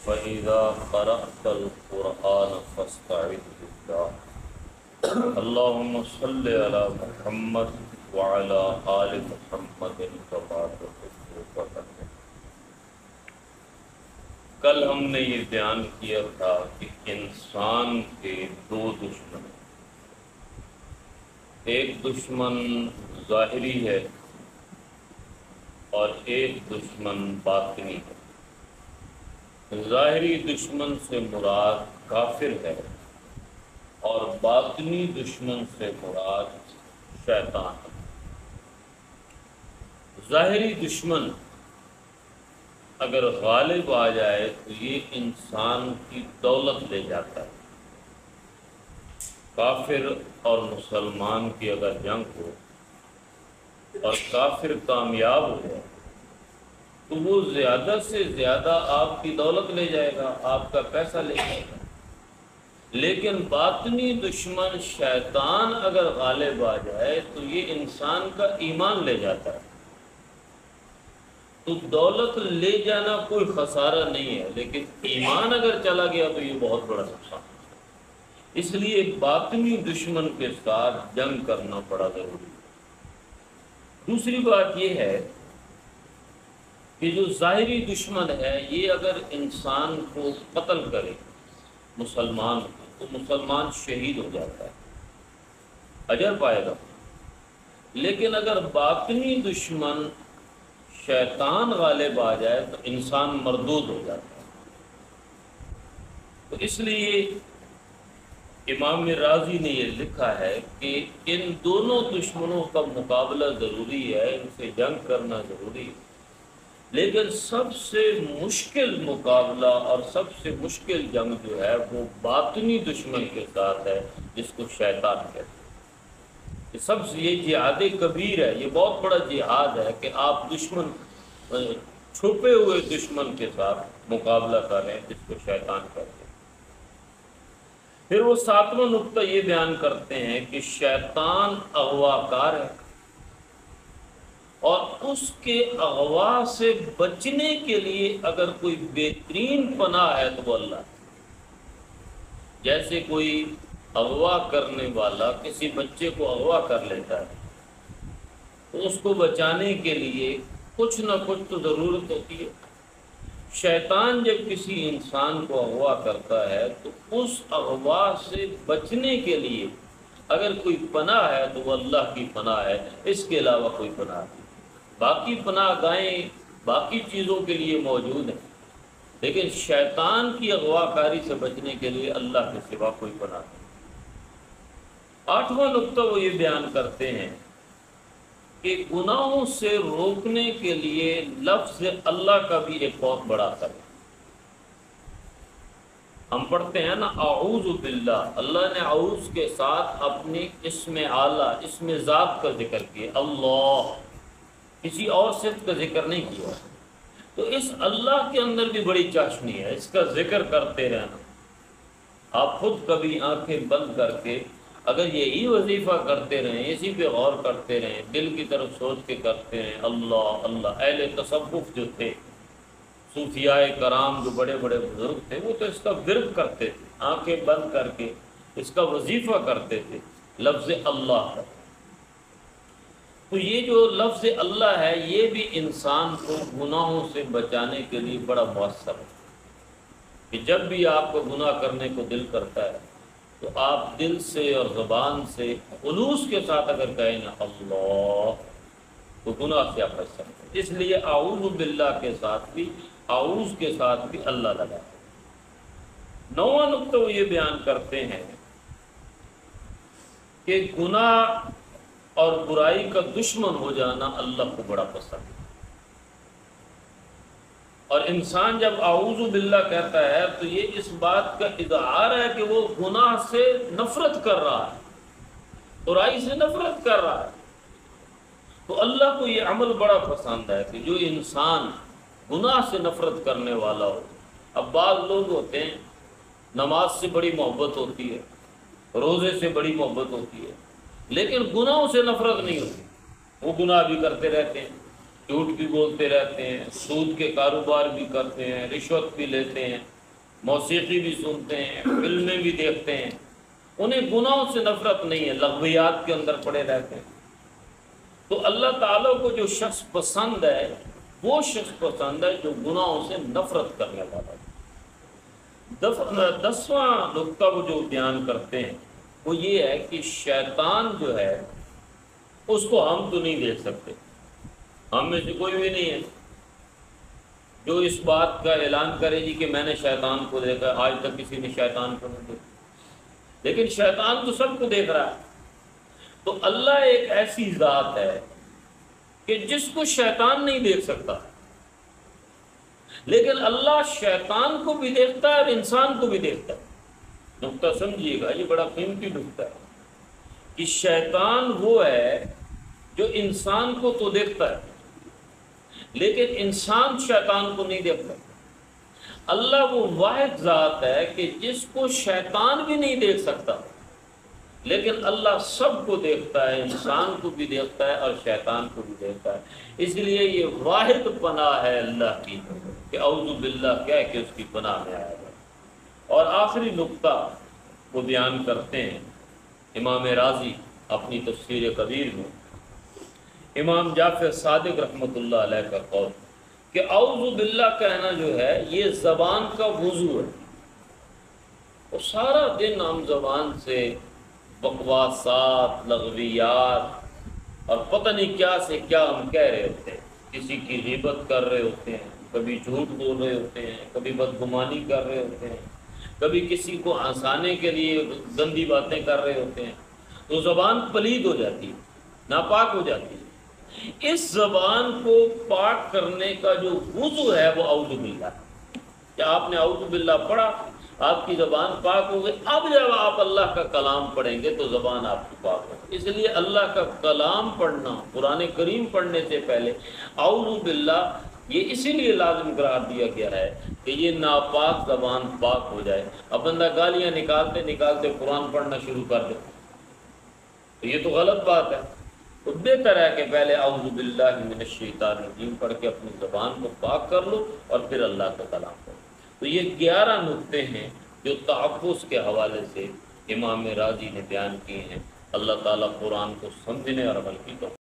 وَإِذَا قَرَأْتَ الْقُرْآنَ فَاسْتَعِذْ بِاللَّهِ اللهم صل على محمد وعلى آل محمد كما تحب وترضى۔ کل ہم نے یہ بیان کیا تھا کہ انسان کے دو دشمن، ایک دشمن ظاہری ہے اور ایک دشمن باطنی ہے۔ ظاہری دشمن سے مراد کافر ہے اور باطنی دشمن سے مراد شیطان ہے۔ ظاہری دشمن اگر غالب آ جائے تو یہ انسان کی دولت لے جاتا ہے۔ کافر اور مسلمان کی اگر جنگ ہو اور کافر کامیاب ہو جائے تو وہ زیادہ سے زیادہ آپ کی دولت لے جائے گا، آپ کا پیسہ لے جائے گا۔ لیکن باطنی دشمن شیطان اگر غالب آ جائے تو یہ انسان کا ایمان لے جاتا ہے۔ تو دولت لے جانا کوئی خسارہ نہیں ہے، لیکن ایمان اگر چلا گیا تو یہ بہت بڑا نقصان ہے۔ اس لیے باطنی دشمن کے ساتھ جنگ کرنا بڑا ضروری ہے۔ دوسری بات یہ ہے کہ جو ظاہری دشمن ہے یہ اگر انسان کو قتل کرے مسلمان تو مسلمان شہید ہو جاتا ہے، اجر پائے گا۔ لیکن اگر باطنی دشمن شیطان غالب آ جائے تو انسان مردود ہو جاتا ہے۔ تو اس لیے امام رازی نے یہ لکھا ہے کہ ان دونوں دشمنوں کا مقابلہ ضروری ہے، ان سے جنگ کرنا ضروری ہے، لیکن سب سے مشکل مقابلہ اور سب سے مشکل جنگ جو ہے وہ باطنی دشمن کے ساتھ ہے، جس کو شیطان کہتے ہیں۔ یہ جہاد کبیر ہے، یہ بہت بڑا جہاد ہے کہ آپ دشمن چھپے ہوئے دشمن کے ساتھ مقابلہ کریں، جس کو شیطان کہتے ہیں۔ پھر وہ ساتواں نقطہ یہ بیان کرتے ہیں کہ شیطان اغوا کار ہے اور اس کے اغوا سے بچنے کے لیے اگر کوئی بہترین پناہ ہے تو وہ اللہ ہے۔ جیسے کوئی اغوا کرنے والا کسی بچے کو اغوا کر لیتا ہے تو اس کو بچانے کے لیے کچھ نہ کچھ تو ضرورت ہوتی ہے۔ شیطان جب کسی انسان کو اغوا کرتا ہے تو اس اغوا سے بچنے کے لیے اگر کوئی پناہ ہے تو وہ اللہ کی پناہ ہے، اس کے علاوہ کوئی پناہ نہیں۔ باقی پناہ گاہیں باقی چیزوں کے لیے موجود ہیں، لیکن شیطان کی اغوا کاری سے بچنے کے لیے اللہ کے سوا کوئی پناہ نہیں۔ آٹھواں نقطہ وہ یہ بیان کرتے ہیں کہ گناہوں سے روکنے کے لیے لفظ اللہ کا بھی ایک بہت بڑا اثر ہے۔ ہم پڑھتے ہیں نا اعوذ باللہ، اللہ نے اعوذ کے ساتھ اپنی اسم اعلیٰ اسم ذات کا ذکر کیا، اللہ، کسی اور صفت کا ذکر نہیں کیا۔ تو اس اللہ کے اندر بھی بڑی چاشنی ہے، اس کا ذکر کرتے رہنا۔ آپ خود کبھی آنکھیں بند کر کے اگر یہی وظیفہ کرتے رہیں، اسی پہ غور کرتے رہیں، دل کی طرف سوچ کے کرتے رہیں اللہ اللہ۔ اہل تصوف جو تھے، صوفیاء کرام جو بڑے بڑے بزرگ تھے، وہ تو اس کا ورد کرتے تھے، آنکھیں بند کر کے اس کا وظیفہ کرتے تھے، لفظ اللہ کا۔ تو یہ جو لفظ اللہ ہے یہ بھی انسان کو گناہوں سے بچانے کے لیے بڑا مؤثر ہے، کہ جب بھی آپ کو گناہ کرنے کو دل کرتا ہے تو آپ دل سے اور زبان سے خلوص کے ساتھ اگر کہیں نا اللہ، تو گناہ سے آپ بچ سکتے ہیں۔ اس لیے اعوذ باللہ کے ساتھ بھی، اعوذ کے ساتھ بھی اللہ لگا۔ نواں نقطہ وہ یہ بیان کرتے ہیں کہ گناہ اور برائی کا دشمن ہو جانا اللہ کو بڑا پسند ہے۔ اور انسان جب اعوذ باللہ کہتا ہے تو یہ اس بات کا اظہار ہے کہ وہ گناہ سے نفرت کر رہا ہے، برائی سے نفرت کر رہا ہے۔ تو اللہ کو یہ عمل بڑا پسند ہے کہ جو انسان گناہ سے نفرت کرنے والا ہو۔ اب بعض لوگ ہوتے ہیں نماز سے بڑی محبت ہوتی ہے، روزے سے بڑی محبت ہوتی ہے، لیکن گناہوں سے نفرت نہیں ہوتی، وہ گناہ بھی کرتے رہتے ہیں، جھوٹ بھی بولتے رہتے ہیں، سود کے کاروبار بھی کرتے ہیں، رشوت بھی لیتے ہیں، موسیقی بھی سنتے ہیں، فلمیں بھی دیکھتے ہیں، انہیں گناہوں سے نفرت نہیں ہے، لغویات کے اندر پڑے رہتے ہیں۔ تو اللہ تعالیٰ کو جو شخص پسند ہے وہ شخص پسند ہے جو گناہوں سے نفرت کرنے والا ہے۔ 10واں نقطہ وہ جو بیان کرتے ہیں وہ یہ ہے کہ شیطان جو ہے اس کو ہم تو نہیں دیکھ سکتے، ہم میں سے کوئی بھی نہیں ہے جو اس بات کا اعلان کرے جی کہ میں نے شیطان کو دیکھا۔ آج تک کسی نے شیطان کو نہیں دیکھا، لیکن شیطان تو سب کو دیکھ رہا ہے۔ تو اللہ ایک ایسی ذات ہے کہ جس کو شیطان نہیں دیکھ سکتا، لیکن اللہ شیطان کو بھی دیکھتا ہے اور انسان کو بھی دیکھتا ہے۔ نقطہ سمجھیے گا، یہ بڑا قیمتی نقطہ ہے کہ شیطان وہ ہے جو انسان کو تو دیکھتا ہے لیکن انسان شیطان کو نہیں دیکھتا۔ اللہ وہ واحد ذات ہے کہ جس کو شیطان بھی نہیں دیکھ سکتا، لیکن اللہ سب کو دیکھتا ہے، انسان کو بھی دیکھتا ہے اور شیطان کو بھی دیکھتا ہے۔ اس لیے یہ واحد پناہ ہے اللہ کی کہ اعوذ باللہ کہہ کہ اس کی پناہ میں آیا جائے۔ اور آخری نقطہ وہ بیان کرتے ہیں امام رازی اپنی تفسیر کبیر میں، امام جعفر صادق رحمۃ اللہ علیہ کا قول کہ اعوذ باللہ کہنا جو ہے یہ زبان کا وضو ہے۔ اور سارا دن ہم زبان سے بکواسات، لغویات اور پتہ نہیں کیا سے کیا ہم کہہ رہے ہوتے ہیں، کسی کی غیبت کر رہے ہوتے ہیں، کبھی جھوٹ بول رہے ہوتے ہیں، کبھی بدگمانی کر رہے ہوتے ہیں، کبھی کسی کو ہنسانے کے لیے گندی باتیں کر رہے ہوتے ہیں، تو زبان پلید ہو جاتی ہے، ناپاک ہو جاتی ہے۔ اس زبان کو پاک کرنے کا جو وضو ہے وہ اعوذ باللہ ہے۔ کیا آپ نے اعوذ باللہ پڑھا، آپ کی زبان پاک ہو گئی، اب جب آپ اللہ کا کلام پڑھیں گے تو زبان آپ کی پاک ہوگی۔ اس لیے اللہ کا کلام پڑھنا، قرآن کریم پڑھنے سے پہلے اعوذ باللہ یہ اسی لیے لازم قرار دیا گیا ہے کہ یہ ناپاک زبان پاک ہو جائے۔ اب بندہ گالیاں نکالتے نکالتے قرآن پڑھنا شروع کر دے تو یہ تو غلط بات ہے۔ تو بہتر ہے کہ پہلے اعوذ باللہ من الشیطان الرجیم پڑھ کے اپنی زبان کو پاک کر لو اور پھر اللہ کا کلام پڑھو۔ تو یہ 11 نقطے ہیں جو تحفظ کے حوالے سے امام راضی نے بیان کیے ہیں۔ اللہ تعالیٰ قرآن کو سمجھنے اور عمل کی توفیق